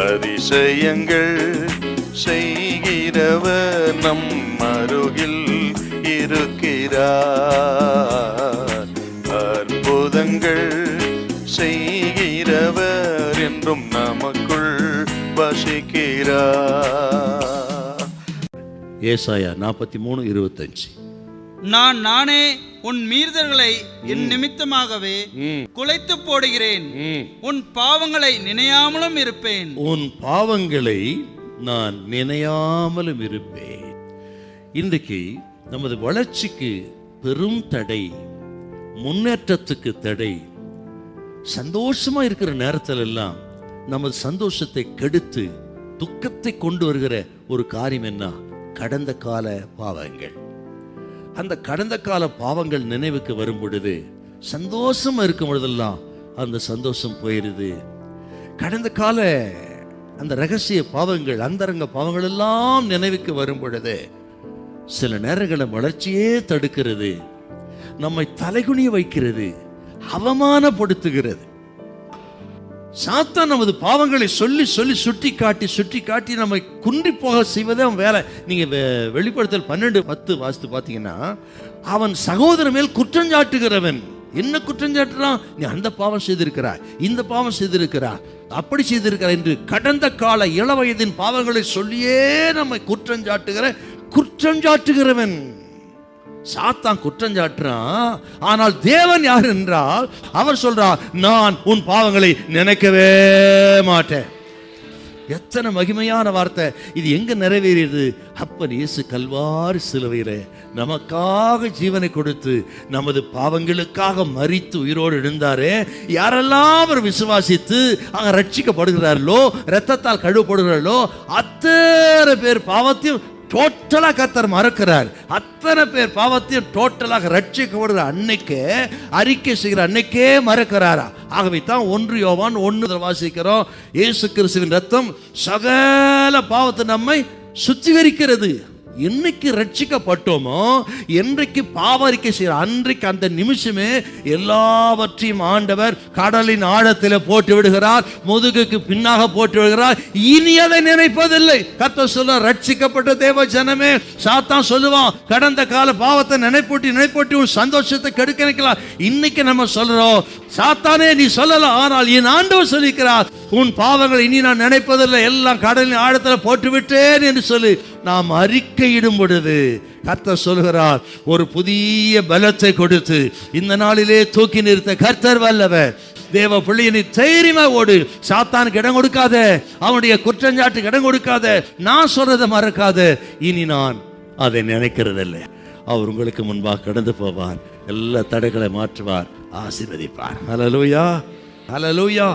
அதிசயங்கள் செய்கிறவர் நம் அருகில் இருக்கிறார். அற்புதங்கள் செய்கிறவர் என்றும் நமக்குள் வசிக்கிறார். ஏசாயா 43:25. நானே உன் மீறுதல்களை என் நிமித்தமாகவே குலைத்து போடுகிறேன், உன் பாவங்களை நினையாமலும் இருப்பேன். உன் பாவங்களை நான் நினையாமலும் இருப்பேன். இன்றைக்கு நமது வளர்ச்சிக்கு பெரும் தடை, முன்னேற்றத்துக்கு தடை, சந்தோஷமா இருக்கிற நேரத்தில் எல்லாம் நமது சந்தோஷத்தை கெடுத்து துக்கத்தை கொண்டு வருகிற ஒரு காரியம் என்ன? கடந்த கால பாவங்கள். அந்த கடந்த கால பாவங்கள் நினைவுக்கு வரும் பொழுது, சந்தோஷமா இருக்கும் பொழுதெல்லாம் அந்த சந்தோஷம் போயிருது. கடந்த கால அந்த ரகசிய பாவங்கள், அந்தரங்க பாவங்கள் எல்லாம் நினைவுக்கு வரும் பொழுது சில நேரங்களை வளர்ச்சியே தடுக்கிறது, நம்மை தலைகுனிய வைக்கிறது, அவமானப்படுத்துகிறது. சாத்தான் நமது பாவங்களை சொல்லி சொல்லி சுட்டி காட்டி நம்மை குன்றி போக செய்வதே அவன் வேலை. நீங்க வெளிப்படுத்தல் 12:10 வாசித்து பார்த்தீங்கன்னா, அவன் சகோதரன் மேல் குற்றஞ்சாட்டுகிறவன். என்ன குற்றஞ்சாட்டுறான்? நீ அந்த பாவம் செய்திருக்கிறாய், இந்த பாவம் செய்திருக்கிறாய், அப்படி செய்திருக்கிறாய் என்று கடந்த கால இளவயதின் பாவங்களை சொல்லியே நம்மை குற்றஞ்சாட்டுகிறவன். சாத்தான் குற்றஞ்சாட்டுறான். ஆனால் தேவன் யார் என்றால், அவர் சொல்றார், நான் உன் பாவங்களை நினைக்கவே மாட்டேன். எத்தனை மகிமையான வார்த்தை இது! எங்க நிறைவேறியது? அப்பன் இயேசு கல்வாரி சிலுவையிலே நமக்காக ஜீவனை கொடுத்து நமது பாவங்களுக்காக மரித்து உயிரோடு எழுந்தாரே. யாரெல்லாம் அவர் விசுவாசித்து அங்க ரட்சிக்கப்படுகிறார்களோ, இரத்தத்தால் கழுவப்படுகிறார்களோ, அத்தனை பேர் பாவத்தையும் டோட்டலா கர்த்தர் மறக்கிறார். அத்தனை பேர் பாவத்தையும் டோட்டலாக ரட்சிக்கப்படுகிற அன்னைக்கே, அறிக்கை செய்கிற அன்னைக்கே மறக்கிறாரா. ஆகவே தான் 1 யோவான் 1 வாசிக்கிறோம், இயேசு கிறிஸ்துவின் ரத்தம் சகல பாவத்தை நம்மை சுத்திகரிக்கிறது. என்னைக்கு ரட்சிக்கப்பட்டோமோ, என்றைக்கு பாவ அறிக்கை செய்கிற அன்றைக்கு அந்த நிமிஷமே எல்லாவற்றையும் ஆண்டவர் கடலின் ஆழத்தில் போட்டு விடுகிறார், முதுகுக்கு பின்னாக போட்டு விடுகிறார். இனி அதை நினைப்பதில்லை. கர்த்தர் சொல்ல, ரட்சிக்கப்பட்ட தேவ ஜனமே, சாத்தான் சொல்லுவான், கடந்த கால பாவத்தை நினைப்போட்டி உன் சந்தோஷத்தை கெடுக்க நினைக்கலாம். இன்னைக்கு நம்ம சொல்றோம், சாத்தானே நீ சொல்லலாம், ஆனால் என் ஆண்டவர் சொல்லிக்கிறார், உன் பாவங்களை இனி நான் நினைப்பதில்லை, எல்லாம் கடலின் ஆழத்தில் போட்டு விட்டேன் என்று சொல்லி நாம் அறிக்கையிடும் பொழுது கர்த்தர் சொல்கிறார், ஒரு புதிய பலத்தை கொடுத்து இந்த நாளிலே தூக்கி நிறுத்த கர்த்தர் வல்லவர். தேவ பிள்ளையை தைரியமா ஓடு. சாத்தானுக்கு இடம் கொடுக்காத, அவனுடைய குற்றஞ்சாட்டுக்கு இடம் கொடுக்காத, நான் சொல்றதை மறக்காத. இனி நான் அதை நினைக்கிறதில்லை. அவர் உங்களுக்கு முன்பாக கடந்து போவார், எல்லா தடைகளை மாற்றுவார், ஆசீர்வதிப்பார். ஹல்லேலூயா, ஹல்லேலூயா.